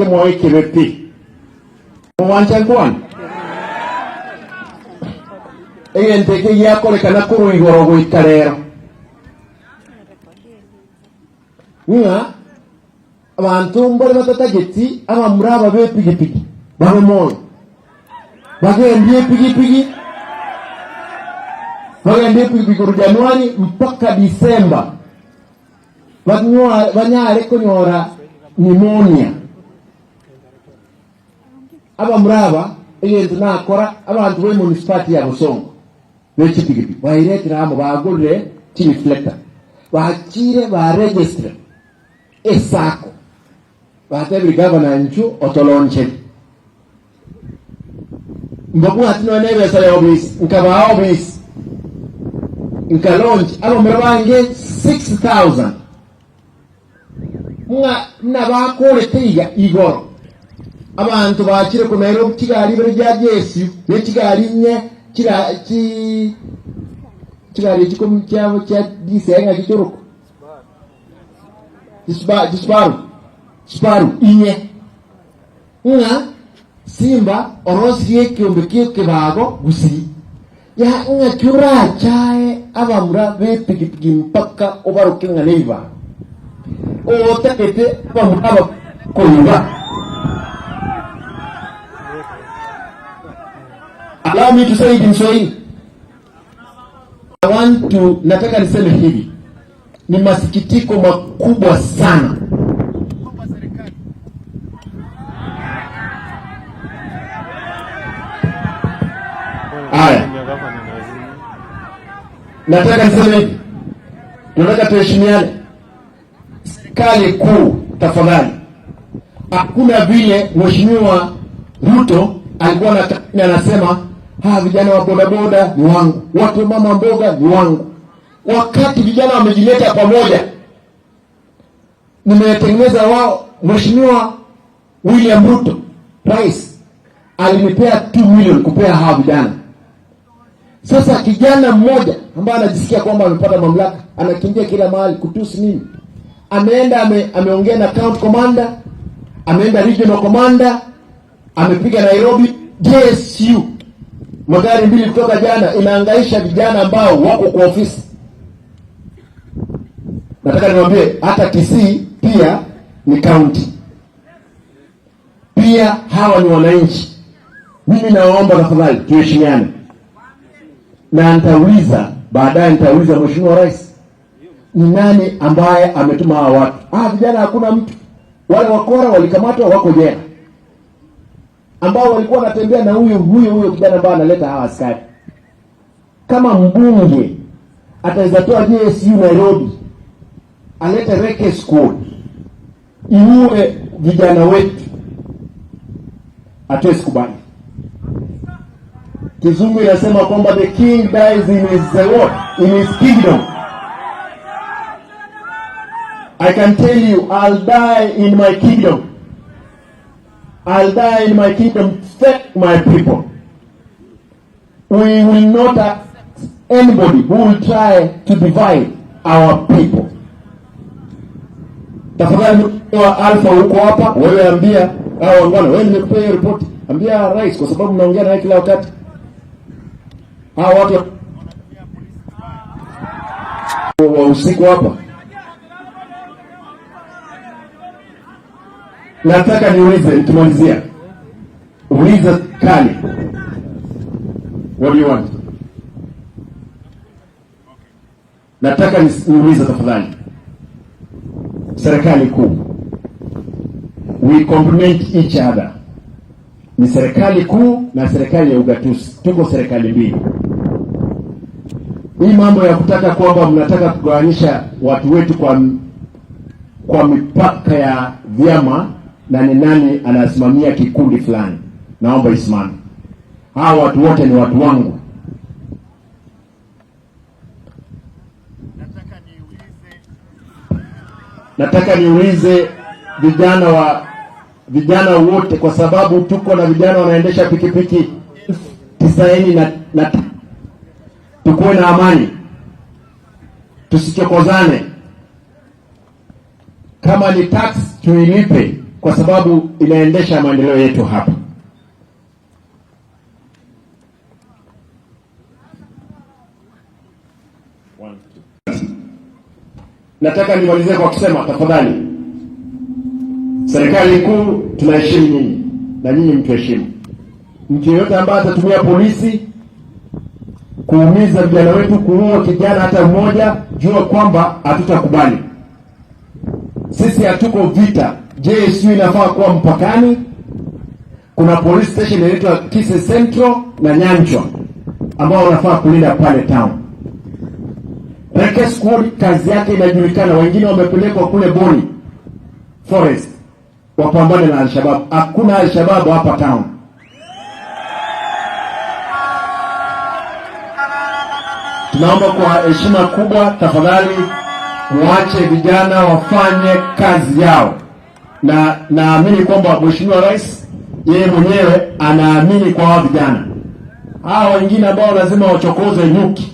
Moi kireti mwancha kwan enteke yakole kana kuru igoro gwikarero abantu mbole batatageti abamuraba bepigipigi bamono bagendie pigipigi kutoka Januari mpaka Disemba banyare kunyora pneumonia abamuraba egento nakora abantu be municipality ya Busongo bechipigipigi bayiretira hamo bagurire reflector bakire ba register esako batebiri governor nchu otolonche mbabu atino nebesa ya obis nkaba obis nkalonche abamurabange 6000 mna bakole tiga igoro abantu bakire ku Nairobi kigali bere bya Yesu ne kigali nye kigali kikomu cyabo cya disenga kichoro disparu inye simba orosi yekyombe kibago gusi ya chura chae abamura bepigipigi mpaka obarukenga neiva otakete bamuraba koyuba. Allow me to say it in Swahili. Nataka niseme hivi. Ni masikitiko makubwa sana. Haya. Nataka niseme hivi. Tunataka tuheshimiane. Serikali kuu tafadhali. Hakuna vile Mheshimiwa Ruto alikuwa anasema vijana wa bodaboda ni wangu, watu mama mboga ni wangu. Wakati vijana wamejileta pamoja, nimetengeneza wao. Mheshimiwa William Ruto Rais alinipea 2 million kupea hawa vijana. Sasa kijana mmoja ambaye anajisikia kwamba amepata mamlaka, anakimbia kila mahali kutusi nini? Ameenda ameongea na county commander, ameenda regional commander, amepiga Nairobi JSU. Magari 2 kutoka jana inaangaisha vijana ambao wako kwa ofisi. Nataka niwaambie hata Kisii pia ni county. Pia hawa ni wananchi. Mimi naomba tafadhali tuheshimiane. Na nitauliza baadaye, nitauliza Mheshimiwa Rais, ni nani ambaye ametuma hawa watu? Vijana hakuna mtu. Wale wakora walikamatwa wako jela, ambao walikuwa wanatembea na huyo kijana ambaye analeta hawa askari. Kama mbunge ataweza toa JSU Nairobi, alete reke school, iue vijana wetu, hatuwezi kubali. Kizungu inasema kwamba the king dies in his kingdom. I can tell you, I'll die in my kingdom. I'll die in my kingdom, thank my people. We will not have anybody who will try to divide our people. Tafadhali wa Alpha huko hapa, wewe ambia hao wangwana, wewe nimekupea report. Ambia Rais kwa sababu naongea naye kila wakati. Hao watu wa usiku hapa. Nataka niulize, tumalizia. Uliza kali. What do you want? Nataka niulize tafadhali. Serikali kuu. We complement each other. Ni serikali kuu na serikali ya ugatuzi. Tuko serikali mbili. Hii mambo ya kutaka kwamba mnataka kugawanyisha watu wetu kwa mipaka ya vyama na ni nani anasimamia kikundi fulani, naomba isimame. Hawa watu wote ni watu wangu. Nataka niulize vijana wote, kwa sababu tuko na vijana wanaendesha pikipiki 90 na tukuwe na amani, tusichokozane. Kama ni tax tuilipe, kwa sababu inaendesha maendeleo yetu hapa. Nataka nimalizie kwa kusema tafadhali, serikali kuu tunaheshimu nyinyi na nyinyi mtuheshimu. Mtu yeyote ambaye atatumia polisi kuumiza vijana wetu, kuua kijana hata mmoja, jua kwamba hatutakubali. Sisi hatuko vita. JSU inafaa kuwa mpakani. Kuna police station inaitwa Kisii Central na Nyanchwa ambao wanafaa kulinda pale town. Reke School kazi yake inajulikana, wengine wamepelekwa kule Boni Forest wapambane na Al-Shabaab. Hakuna Al-Shabaab hapa town. Tunaomba kwa heshima kubwa, tafadhali muache vijana wafanye kazi yao, na naamini kwamba Mheshimiwa Rais yeye mwenyewe anaamini kwa hao vijana. Hao wengine ambao lazima wachokoze nyuki,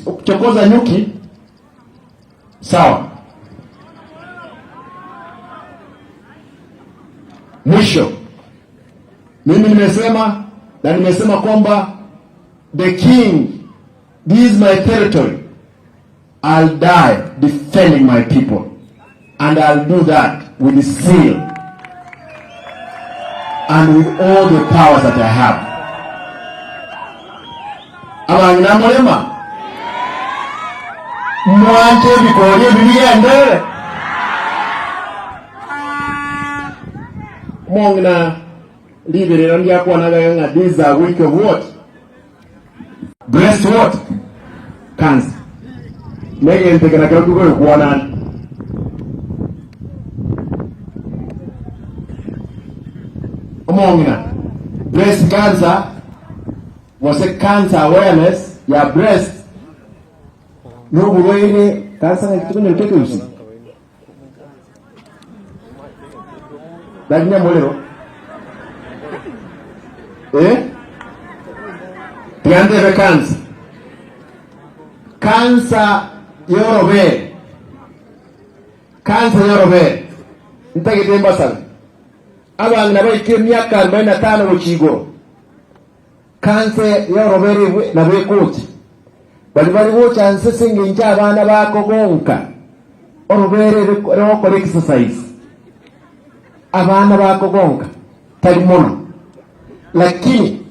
ukichokoza nyuki sawa. Mwisho, mimi nimesema kwamba the king, this is my territory. I'll die defending my people, and I'll do that with zeal and with all the powers that I have. Abangina mulema mwanje bikoye bibiyendere mongna liberera ndia kwa naga these are week of what? Breast what? Cancer. Mege ntekana kwa kuko kuona mongna breast cancer was a cancer awareness ya breast nubuwele cancer na kitu nyote kusi dagnya molero tiande be cancer yorobe ntake temba sana aba ngina baike myaka 45 uchigo cancer yorobe na bwe kuti bali bo chance singe nja abana bako bonka orobere roko exercise abana bako bonka tali mono, lakini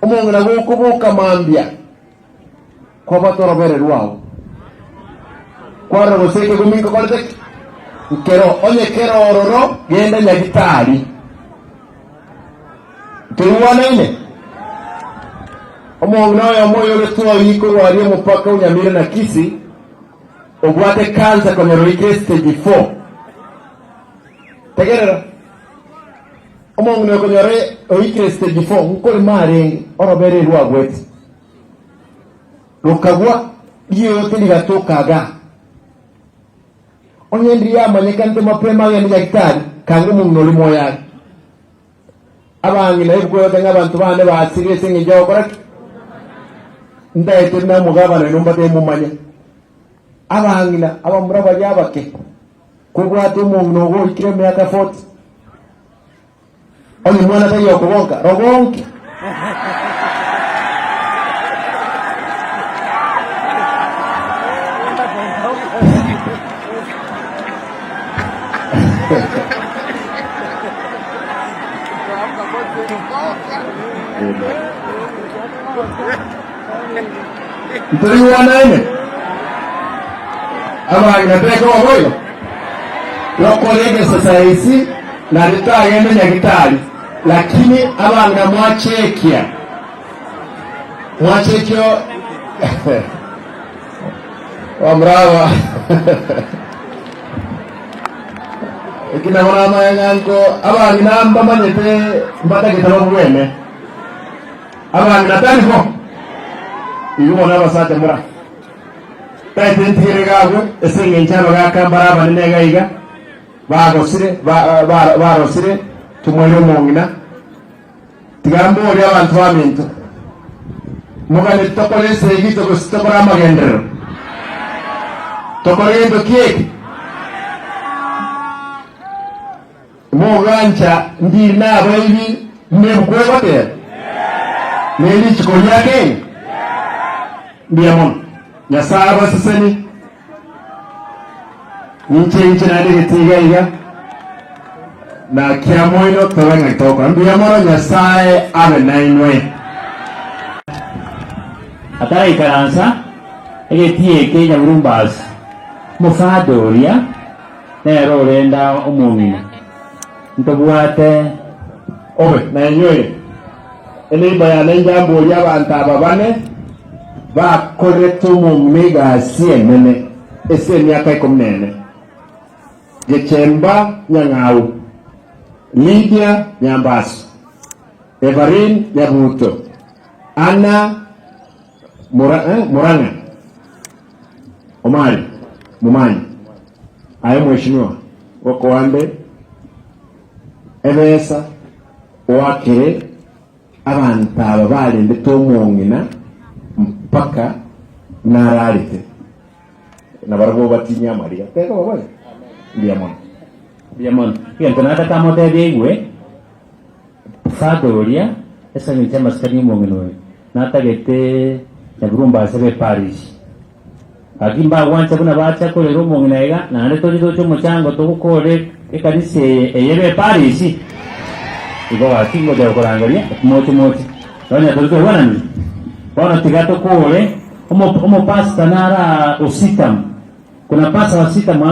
umungu na kubuka mambia kwa batorobere rwao kwa roboseke gumingo kolete kero onye kero ororo genda nyagitari tuwana ine umungu na yo moyo letuwa yiko wali mpaka unyamire na Kisii ogwate cancer kwa neroike stage 4 tegerera umungu na konyore oike stage 4 nkole marenge orobere rwa gweti rukagwa iyo yote ligatokaga onye ndi yamanyekante mapema ya nyagitari kangu mungu oli moya abangi na ibwo yote ngabantu bane basiriye singe jawo koraki ndaite na mugabana numba te mumanya abangina abamuraba yabake kugwate umuntu no ikire myaka 40 oli mwana tayo kubonka rogonke Ntari wanaime ama inapeka wamoyo lokolege sasa hizi na lita yeme nyagitari, lakini abanga mwachekia mwachekio wamrawa ikina mwana mayanganko abanga namba manyete mbata kitalo mweme abanga natani ho iyo na basate mura taite ntire gago esinge nchaba gakambara banene gaiga barosire tumwele mongina tigambo ori abantu baminto mugane tokole segito ko stokora magendero tokole ndo kieki Mogancha ndirna baby nebukwe kote. Neli chikolia ke. Biamon. Nyasaba sasani. Nche na de tiga iga. Na kiamoino towenga toko. Biamon nyasaye ave nainwe. Atara ikaransa egetie Kenya burumbas mufadoria nero renda umumina ntobwate obe na nyoye ele bayana njambo y'abantu ababane bakoretu mu mega sienene ese myaka ikomnene Gechemba Nyang'au, Lydia Nyambasu, Evarin Nyabuto, Anna Muranga, Omari Mumanyi, ayo mheshimiwa wako wambe ebesa wakire abantu aba balende tomongina mpaka nararite nabarabo batinya Maria teka babaye Biamon kiento nata kamote deigwe fadoria esa ni chama skani mongino nata gete nyagurumba sebe Paris akimba wancha buna bacha ko lero mongina ega nane to cyo muchango to kukore ekanise eyebe Paris igo atingo de korangaria moto donya to wana ni bwana tigato kore omo pasta nara ositam kuna pasta ositam